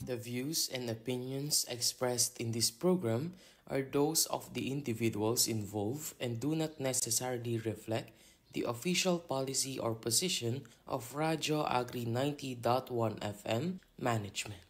The views and opinions expressed in this program are those of the individuals involved and do not necessarily reflect the official policy or position of Radio Agri 90.1 FM management.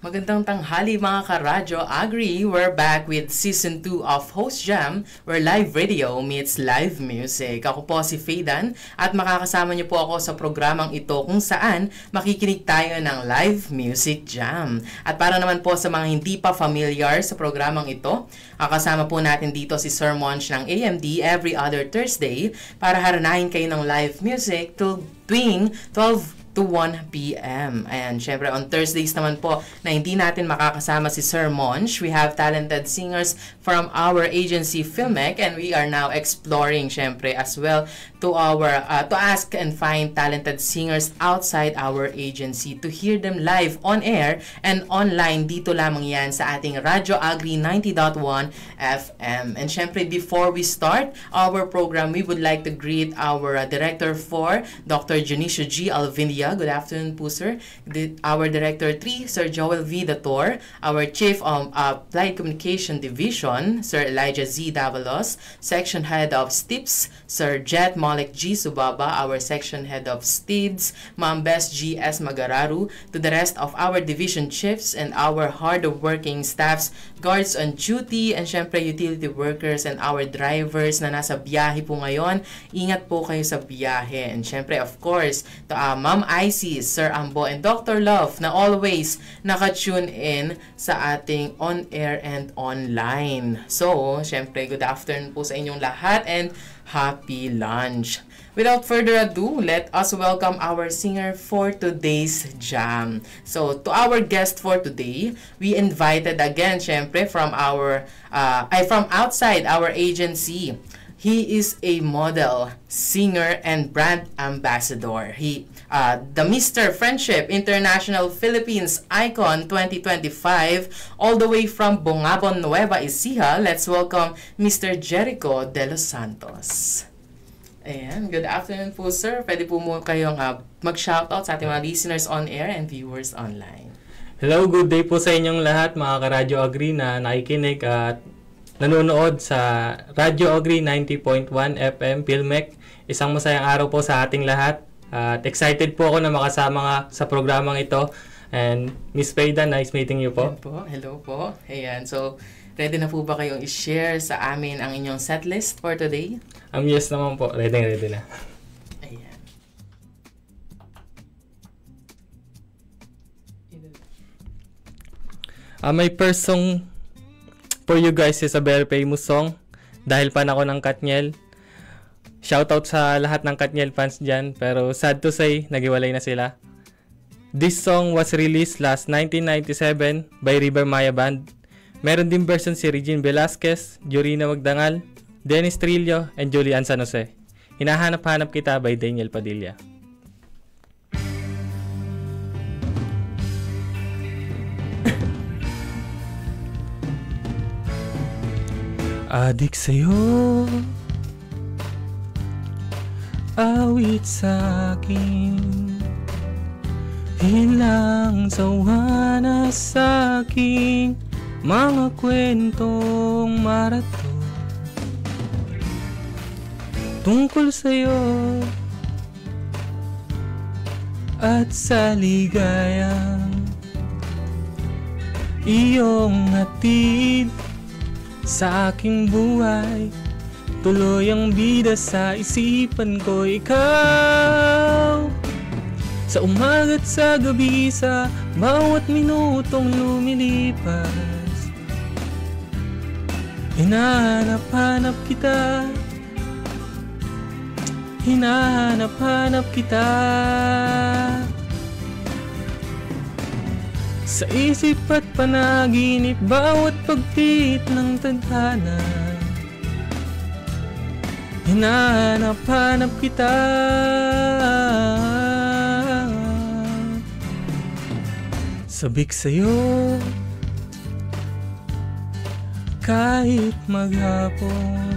Magandang tanghali mga ka-Radyo Agri. We're back with Season 2 of Host Jam, where live radio meets live music. Ako po si Faydan at makakasama niyo po ako sa programang ito kung saan makikinig tayo ng live music jam. At para naman po sa mga hindi pa familiar sa programang ito, kasama po natin dito si Sir Monch ng AMD every other Thursday para haranahin kayo ng live music tuwing 12 to 1 p.m. And syempre on Thursdays naman po na hindi natin makakasama si Sir Monch, we have talented singers from our agency Filmec, and we are now exploring syempre as well to ask and find talented singers outside our agency to hear them live on air and online. Dito lamang yan sa ating Radio Agri 90.1 FM. And syempre before we start our program, we would like to greet our Director 4, Dr. Junicio G. Alvindia. Good afternoon po, sir. Our Director 3, Sir Joel V. Dator. Our Chief of Applied Communication Division, Sir Elijah Z. Davalos. Section Head of STIPS, Sir Jet Malik G. Subaba. Our Section Head of STIDS, Ma'am Bess G. S. Magararu. To the rest of our Division Chiefs and our hard-working staffs, guards on duty, and syempre utility workers and our drivers na nasa biyahe po ngayon. Ingat po kayo sa biyahe. And syempre, of course, to Ma'am Icy, Sir Ambo, and Dr. Love na always naka-tune in sa ating on-air and online. So, syempre, good afternoon po sa inyong lahat and happy lunch. Without further ado, let us welcome our singer for today's jam. So, to our guest for today, we invited again, syempre, from outside our agency. He is a model, singer, and brand ambassador. The Mr. Friendship International Philippines Icon 2025, all the way from Bongabon, Nueva Ecija. Let's welcome Mr. Jericho De Los Santos. Ayan, good afternoon po, sir. Pwede po mo kayong mag-shoutout sa ating mga listeners on air and viewers online. Hello, good day po sa inyong lahat, mga ka-Radyo Agri na nakikinig at nanonood sa Radio Agri 90.1 FM Filmec. Isang masayang araw po sa ating lahat. At excited po ako na makasama nga sa programang ito. And Miss Fayda, nice meeting you po. Hello po. Ayan, so ready na po ba kayong i-share sa amin ang inyong setlist for today? Yes naman po. Ready na. Ayan. My first song for you guys is a very famous song. Dahil fan ako ng Katniel. Shoutout sa lahat ng Katniel fans dyan, pero sad to say, naghiwalay na sila. This song was released last 1997 by River Maya Band. Meron din version si Regine Velasquez, Jorina Magdangal, Dennis Trillo, and Julian San Jose. Hinahanap-hanap kita by Daniel Padilla. Adik sa'yo, awit sa'kin, ilang sawa na sa'king mga kwentong marato tungkol sa'yo at sa ligayang iyong hatid sa aking buhay. Tuloy ang bida sa isipan ko, ikaw. Sa umaga't sa gabi, sa bawat minutong lumilipas, hinahanap-hanap kita. hinahanap-hanap kita. Sa isip at panaginip, bawat pagpit ng tadhana, hinahanap-hanap kita. Sabik sa'yo kahit maghapon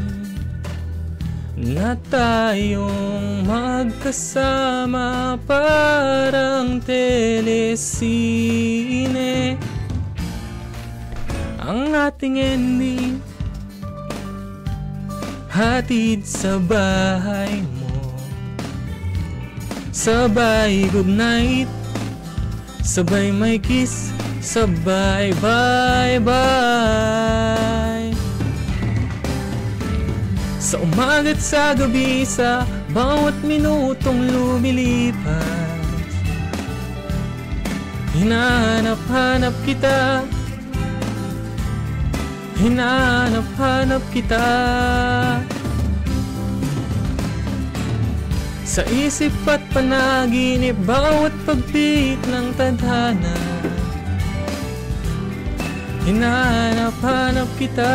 na tayong magkasama, parang telesine ang ating ending, hatid sa bahay mo, sabay good night, sabay may kiss, sabay bye bye. Sa umaga't sa gabi, sa bawat minutong lumilipas, hinahanap-hanap kita, hinahanap-hanap kita. Sa isip at panaginip, bawat pagpit ng tadhana, hinahanap-hanap kita.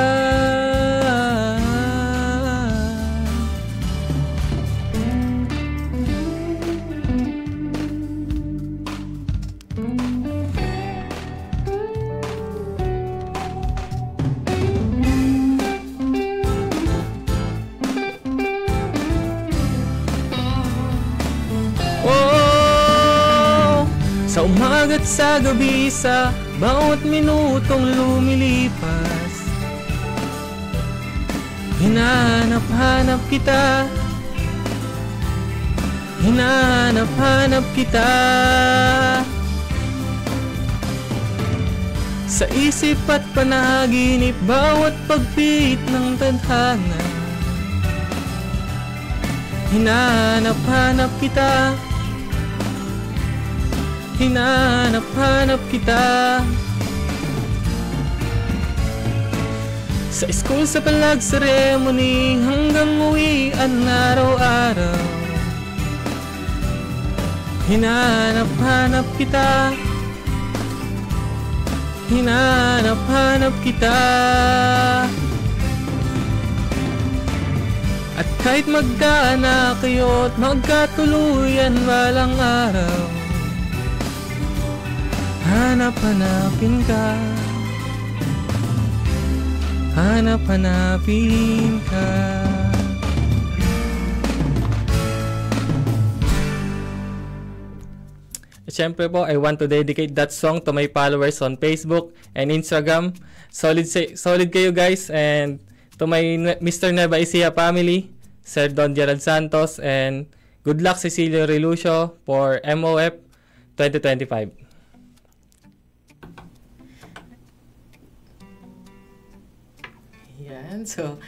Sa umaga't sa gabi, sa bawat minutong lumilipas, hinahanap-hanap kita, hinahanap-hanap kita. Sa isip at panaginip, bawat pagpit ng tadhana, hinahanap-hanap kita, hinahanap-hanap kita. Sa school, sa palag, ceremony, hanggang uwian araw-araw, hinahanap-hanap kita, hinahanap-hanap kita. At kahit magkaanak kayo't magkatuluyan walang araw, hanap-hanapin ka, hanap-hanapin ka. Siyempre po, I want to dedicate that song to my followers on Facebook and Instagram. Solid kayo guys. And to my Mr. Neva Ecija family, Sir Don Gerald Santos, and good luck Cecilio Relucio for MOF 2025. So,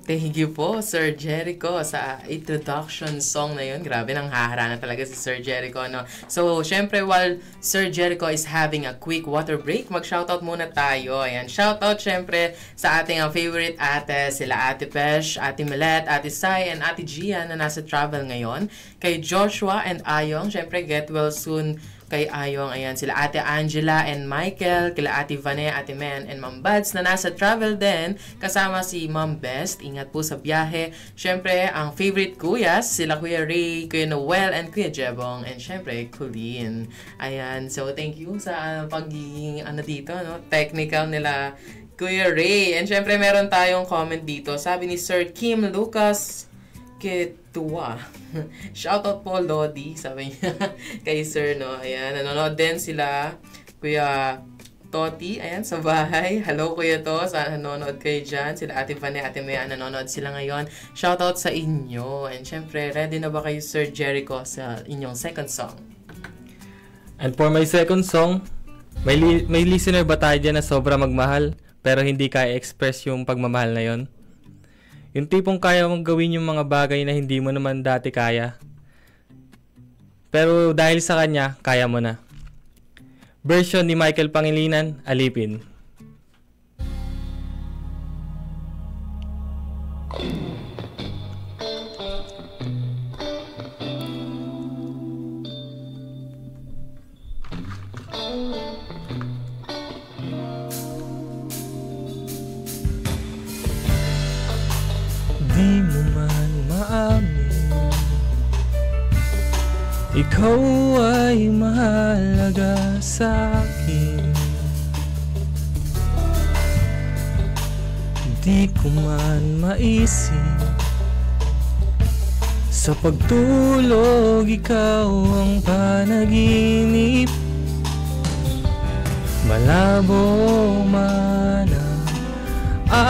thank you po, Sir Jericho, sa introduction song na yun. Grabe, nang haharana talaga si Sir Jericho, no? So, syempre, while Sir Jericho is having a quick water break, mag-shoutout muna tayo. Ayan, shoutout, syempre, sa ating favorite ate, sila Ate Pesh, Ate Milet, Ate Sai, and Ate Gia na nasa travel ngayon. Kay Joshua and Ayong, syempre, get well soon kay Ayong, ayan, sila Ate Angela and Michael, kila Ate Vane, Ate Men, and Ma'am Bads na nasa travel din, kasama si Ma'am Best. Ingat po sa biyahe. Syempre, ang favorite kuyas, sila Kuya Ray, Kuya Noel, and Kuya Jebong, and syempre, Colleen. Ayan, so thank you sa pagiging, dito, no, technical nila, Kuya Ray. And syempre, meron tayong comment dito. Sabi ni Sir Kim Lucas Ketua. Shoutout po, Lodi, sabi niya kay Sir, no? Ayan, nanonood din sila Kuya Toti, ayan, sa bahay. Hello, Kuya To, saan nanonood kayo dyan? Sila Ate Vane, Ate Mea, nanonood sila ngayon. Shoutout sa inyo. And syempre, ready na ba kayo, Sir Jericho, sa inyong second song? And for my second song, may listener ba tayo dyan na sobra magmahal pero hindi kaya express yung pagmamahal na yon? Yung tipong kaya mong gawin yung mga bagay na hindi mo naman dati kaya. Pero dahil sa kanya, kaya mo na. Version ni Michael Pangilinan, Alipin. ikaw ay mahalaga sa akin. Di ko man maisip, sa pagtulog ikaw ang panaginip. Malabo man ang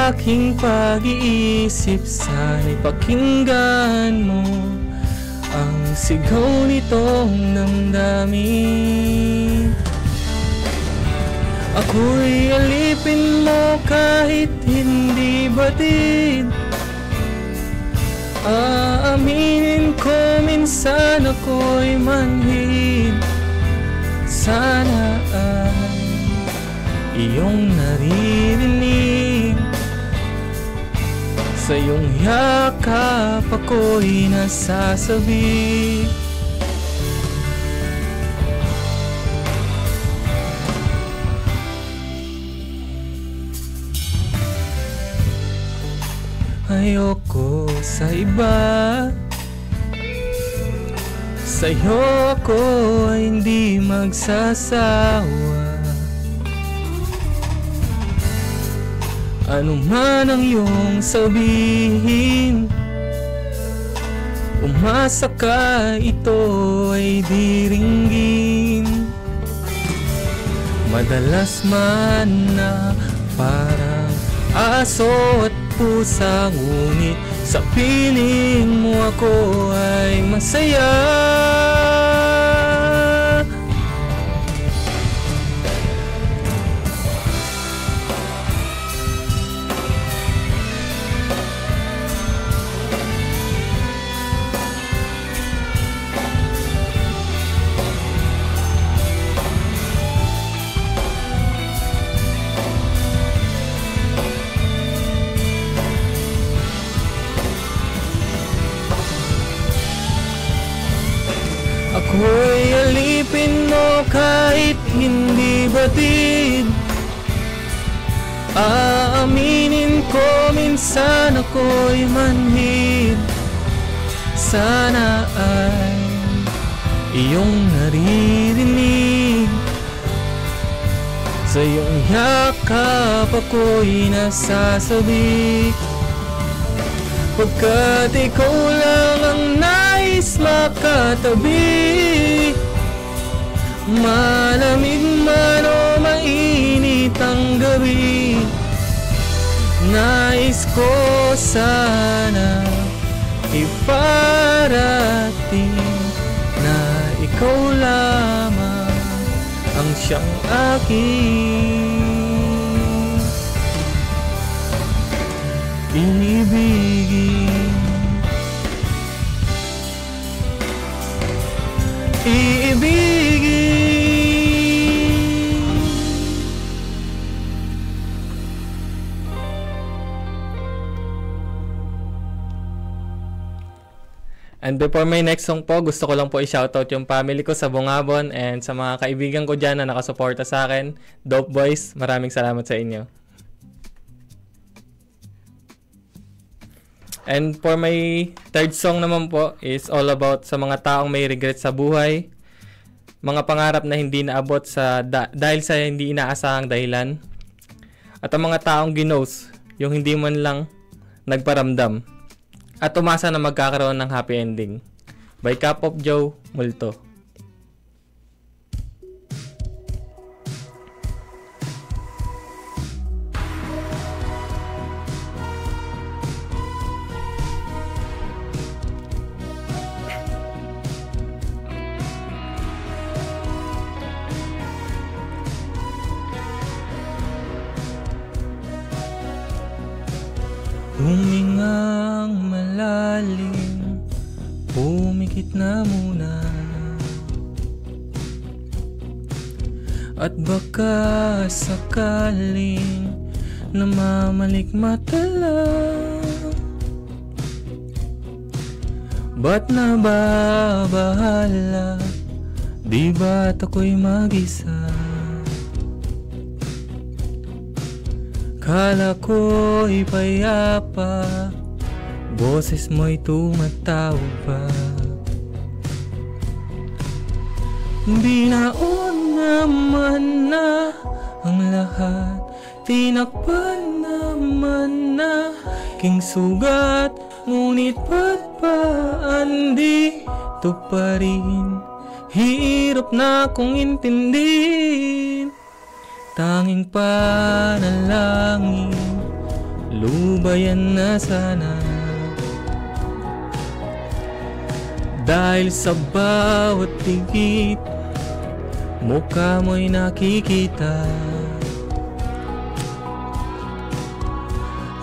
aking pag-iisip, sana'y pakinggan mo ang sigaw nitong damdamin. Ako'y alipin mo kahit hindi batid. Aaminin ko minsan ako'y manhid. Sana ay iyong naririnig. Sa iyong yakap ako'y nasasabi. Ayoko sa iba, sa'yo ako ay hindi magsasawa. Ano man ang iyong sabihin, umasa ka, ito ay diringgin. Madalas man na parang aso at pusa, ngunit sa piling mo ako ay masaya. Ako'y alipin mo kahit hindi batid. Aaminin ko minsan ako'y manhid. Sana ay iyong naririnig. Sa iyong yakap ako'y nasasabi. Pagkat ikaw lang ang nais makatabi, malamig man o mainit ang gabi, nais ko sana iparating na ikaw lamang ang siyang aking inibigin. Iibigin. And before my next song po, gusto ko lang po i-shoutout yung family ko sa Bungabon and sa mga kaibigan ko dyan na nakasuporta sa akin. Dope Boys, maraming salamat sa inyo. And for my third song naman po is all about sa mga taong may regret sa buhay, mga pangarap na hindi naabot dahil sa hindi inaasahang dahilan, at ang mga taong ginos, yung hindi man lang nagparamdam at umasa na magkakaroon ng happy ending. By Cup of Joe Multo. Humingang malalim, pumikit na muna, at baka sakaling namamalikmata lang. Ba't nababahala, di ba't ako'y mag-isa? Kala ko'y payapa, boses mo'y tumatawag pa. Di naman na ang lahat, tinakpan naman na king sugat, ngunit ba't paan dito pa rin? Hirap na kong intindihin. Tanging panalangin, lubayan na sana. Dahil sa bawat tigit, mukha mo'y nakikita.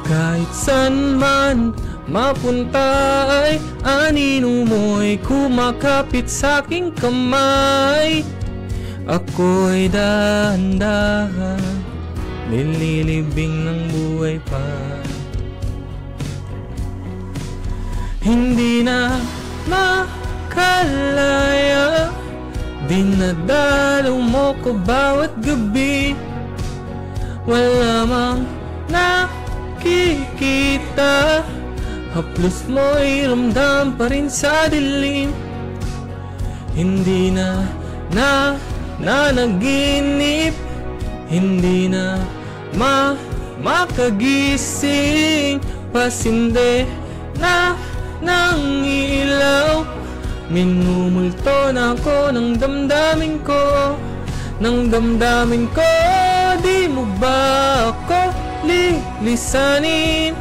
Kahit saan man mapunta ay anino mo'y kumakapit sa'king kamay. Ako'y dahan-dahan, nililibing ng buhay pa. Hindi na makalaya, dinadalaw mo ko bawat gabi. Wala mang nakikita, haplos mo'y ramdam pa rin sa dilim. Hindi na nanaginip, hindi na makagising. Pasinde na ng ilaw, minumulto na ako ng damdamin ko, ng damdamin ko. Di mo ba ako lilisanin?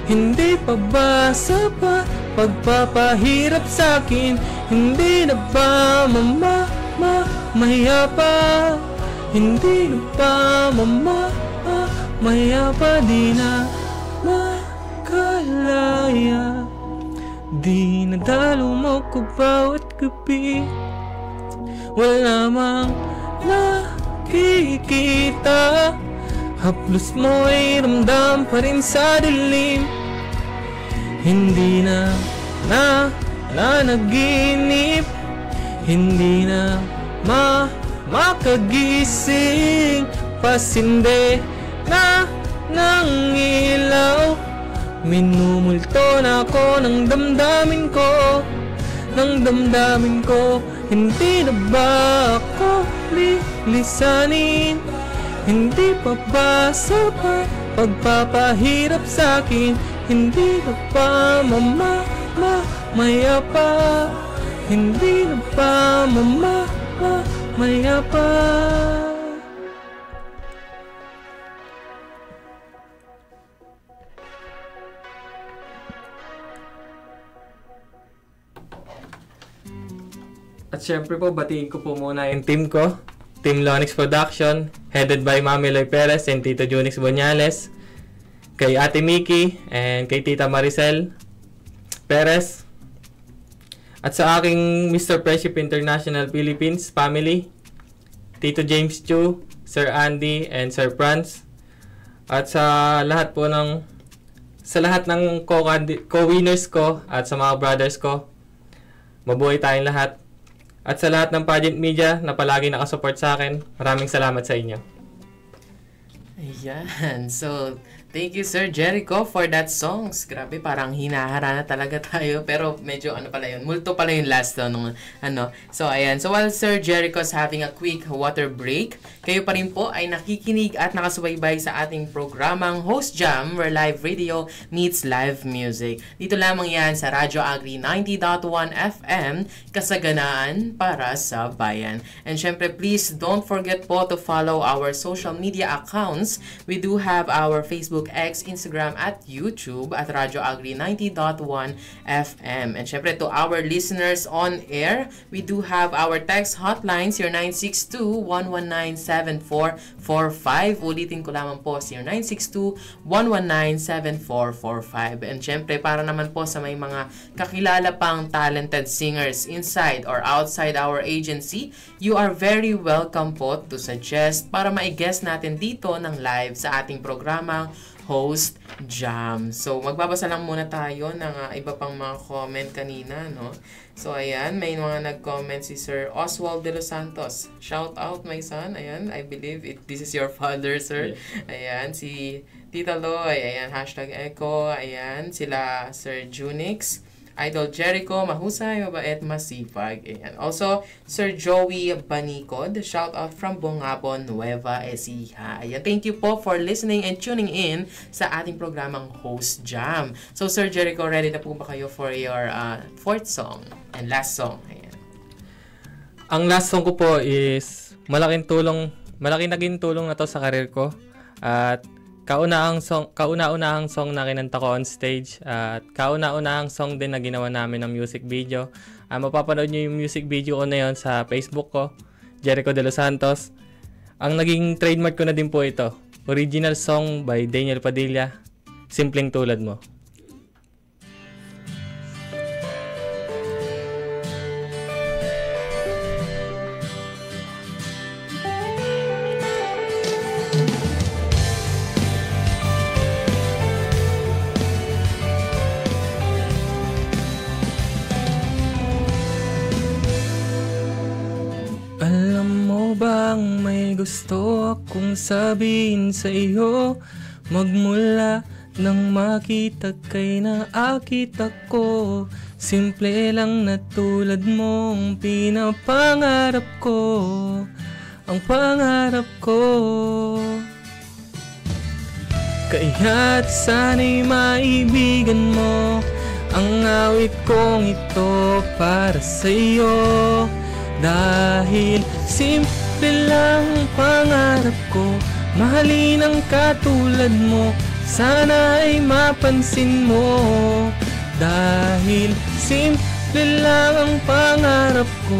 Hindi pa ba sapat pagpapahirap sa'kin? Hindi na ba mamaya pa? Hindi na ba mamaya pa? Di na makalaya, di nadalo mo ko bawat gabi. Wala mang nakikita, haplos mo'y ramdam pa rin sa dilim. Hindi na nanaginip, hindi na makagising. Pasinde na ng ilaw, minumulto na ako ng damdamin ko, ng damdamin ko. Hindi na ba ako lilisanin? Hindi pa ba sapat pagpapahirap sa'kin? Hindi na ba mamaya pa? Hindi na ba mamaya pa? At syempre po, batiin ko po muna yung team ko. Team Lonix Production, headed by Mami Loy Perez and Tito Junix Boniales. Kay Ate Mickey and kay Tita Maricel Perez. At sa aking Mr. Preship International Philippines family, Tito James Chu, Sir Andy, and Sir Franz. At sa lahat po ng co-winners ko at sa mga brothers ko, mabuhay tayong lahat. At sa lahat ng pageant media na palagi nakasupport sa akin, maraming salamat sa inyo. Ayan. So, thank you Sir Jericho for that songs. Grabe, parang hinahara na talaga tayo. Pero medyo pala yun. Multo pala yung last nung So, ayan. So, while Sir Jericho is having a quick water break, kayo pa rin po ay nakikinig at nakasubaybay sa ating programang Host Jam, where live radio meets live music. Dito lamang yan sa Radyo Agri 90.1 FM, kasaganaan para sa bayan. And syempre, please don't forget po to follow our social media accounts. We do have our Facebook, X, Instagram, at YouTube at Radyo Agri 90.1 FM. And syempre, to our listeners on air, we do have our text hotlines, your 962-119-7445. Ulitin ko lamang po, 0962-119-7445. And syempre, para naman po sa may mga kakilala pang talented singers inside or outside our agency, you are very welcome po to suggest para ma-guest natin dito ng live sa ating programang Host Jam. So, magbabasa lang muna tayo ng iba pang mga comment kanina, no? So, ayan, may mga nag-comment si Sir Oswald de los Santos. Shout out, my son. Ayan, I believe this is your father, sir. Yeah. Ayan, si Tita Loy. Ayan, hashtag Echo. Ayan, sila Sir Junix. Idol Jericho, mahusay, mabait, masipag. Ayan. Also, Sir Joey Banicod, shout out from Bongabon, Nueva Ecija. Ayan. Thank you po for listening and tuning in sa ating programang Host Jam. So, Sir Jericho, ready na po ba kayo for your fourth song and last song? Ayan. Ang last song ko po is malaking naging tulong na to sa karir ko. At kauna-unahang song na kinanta ko on stage at kauna-unahang song din na ginawa namin ng music video. Mapapanood nyo yung music video ko na yun sa Facebook ko, Jericho De Los Santos. Ang naging trademark ko na din po ito, original song by Daniel Padilla, Simpleng Tulad Mo. Bang may gusto akong sabihin sa iyo, magmula nang makita kay naakit ako. Simple lang na tulad mong pinapangarap ko, ang pangarap ko. Kaya't sana'y maibigan mo ang awit kong ito para sa iyo. Dahil simple lang pangarap ko, mahalin ang katulad mo, sana ay mapansin mo. Dahil simple lang ang pangarap ko,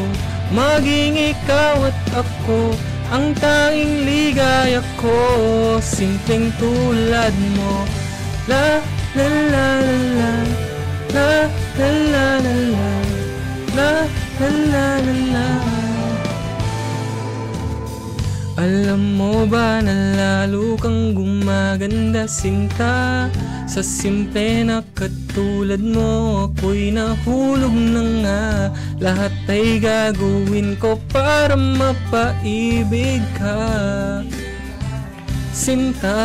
maging ikaw at ako, ang tanging ligaya ko. Simpleng tulad mo, la la la la la la la la la la la la la la. Alam mo ba na lalo kang gumaganda, sinta, sa simple na katulad mo. Ako'y nahulog na nga, lahat ay gagawin ko para mapaibig ka, sinta.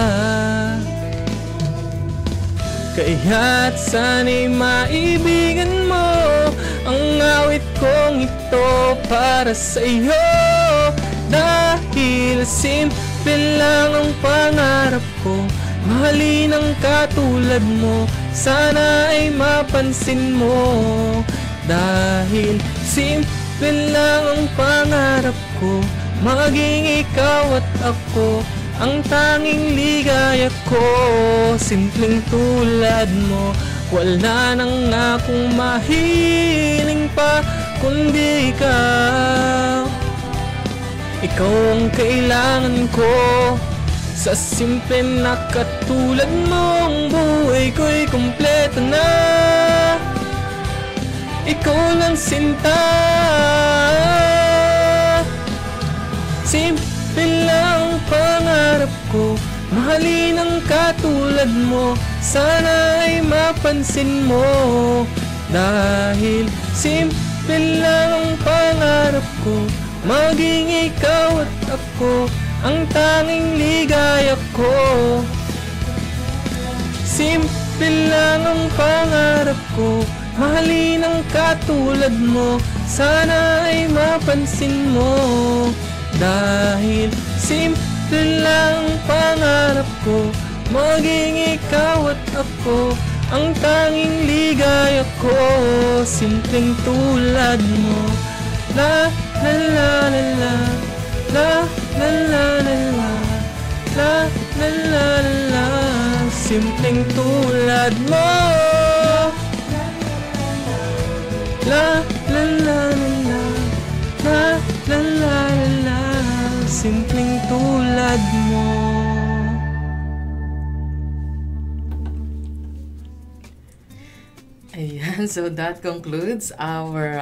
Kaya't sana'y maibigan mo ang awit kong ito para sa iyo. Dahil simple lang ang pangarap ko, mahalin ang katulad mo, sana ay mapansin mo. Dahil simple lang ang pangarap ko, maging ikaw at ako, ang tanging ligaya ko. Simpleng tulad mo, wala nang akong mahiling pa kundi ikaw. Ikaw ang kailangan ko, sa simple na katulad mo, ang buhay ko'y kumpleto na. Ikaw lang sinta, simple lang pangarap ko, mahalin ang katulad mo, sana ay mapansin mo. Dahil simple lang ang pangarap ko, maging ikaw at ako, ang tanging ligaya ko. Simple lang ang pangarap ko, mahalin ang katulad mo, sana ay mapansin mo. Dahil simple lang ang pangarap ko, maging ikaw at ako, ang tanging ligaya ko. Simpleng tulad mo, la la la la la la la la la la la la la. Simpleng tulad mo, la la la la la la la la. Simpleng tulad mo. Ayan, so that concludes our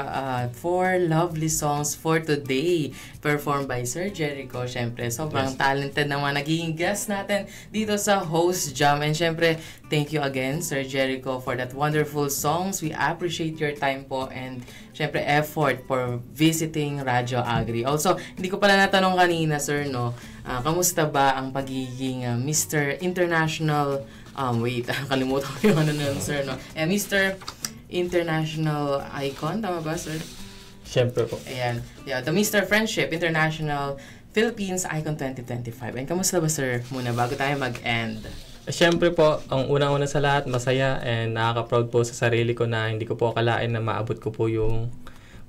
4 lovely songs for today performed by Sir Jericho. Siyempre, sobrang talented naman naging guest natin dito sa Host Jam. And siyempre, thank you again, Sir Jericho, for that wonderful songs. We appreciate your time po and siyempre effort for visiting Radyo Agri. Also, hindi ko pala natanong kanina, Sir, no? Kamusta ba ang pagiging Mr. International kalimutan ko yung ano nun, sir, no? Mr. International Icon, tama ba, sir? Siyempre po. Ayan. Yeah, the Mr. Friendship International Philippines Icon 2025. And kamusta ba, sir, muna bago tayo mag-end? Siyempre po, ang unang-una sa lahat, masaya and nakaka-proud po sa sarili ko na hindi ko po akalain na maabot ko po yung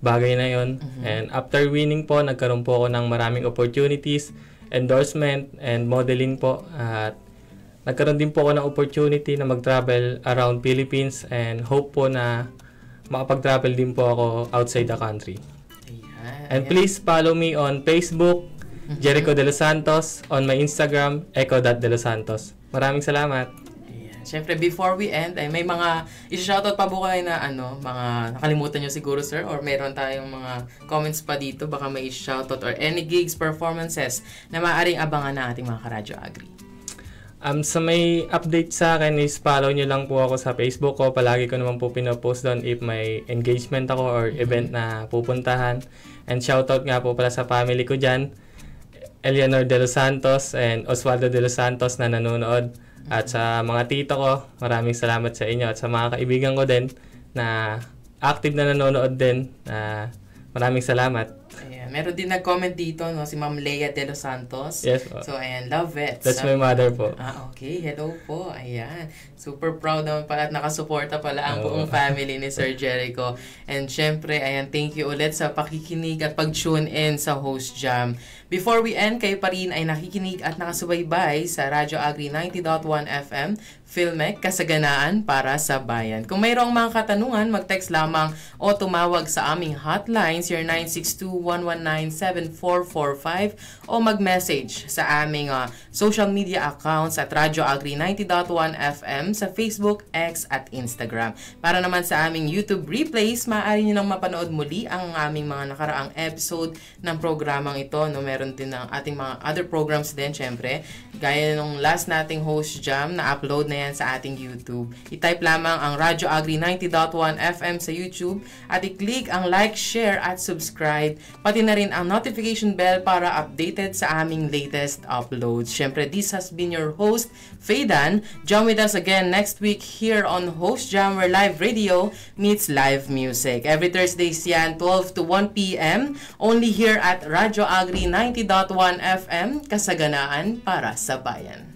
bagay na yon. And after winning po, nagkaroon po ako ng maraming opportunities, endorsement, and modeling po. At nagkaroon din po ako ng opportunity na mag-travel around Philippines and hope po na makapag-travel din po ako outside the country. And please follow me on Facebook, Jericho De Los Santos, on my Instagram, echo.delosantos. Maraming salamat. Ayan. Siyempre, before we end, ay may mga isa-shoutout pa po kayo na mga nakalimutan nyo siguro, sir, or meron tayong mga comments pa dito, baka may shoutout or any gigs, performances na maaaring abangan na ating mga Karadyo Agri. Sa may update sa akin is follow nyo lang po ako sa Facebook ko. Palagi ko naman po pinopost doon if may engagement ako or event na pupuntahan. And shoutout nga po pala sa family ko dyan, Eleanor De Los Santos and Osvaldo De Los Santos na nanonood. At sa mga tito ko, maraming salamat sa inyo. At sa mga kaibigan ko din na active na nanonood din, maraming salamat. Ayan. Meron din nag-comment dito, no, si Ma'am Leia De Los Santos. Yes. So, ayan, love it. That's my mother po. Okay. Hello po. Ayan. Super proud naman pala at nakasuporta pala ang buong family ni Sir Jericho. And syempre, ayan, thank you ulit sa pakikinig at pag-tune in sa Host Jam. Before we end, kayo pa rin ay nakikinig at nakasubaybay sa Radyo Agri 90.1 FM, Filmec, kasaganaan para sa bayan. Kung mayroong mga katanungan, mag-text lamang o tumawag sa aming hotlines, your 962-119-7445 o mag-message sa aming social media accounts at Radyo Agri 90.1 FM sa Facebook, X at Instagram. Para naman sa aming YouTube replays, maaari nyo nang mapanood muli ang aming mga nakaraang episode ng programang ito. No, meron din ang ating mga other programs din, syempre. Gaya nung last nating Host Jam, na-upload na yan sa ating YouTube. I-type lamang ang Radyo Agri 90.1 FM sa YouTube at i-click ang like, share at subscribe. Pati na rin ang notification bell para updated sa aming latest uploads. Syempre, this has been your host, Faydan. Join with us again next week here on Host Jam, where live radio meets live music. Every Thursdays yan, 12 to 1 p.m. Only here at Radyo Agri 90.1 FM, kasaganaan para sa bayan.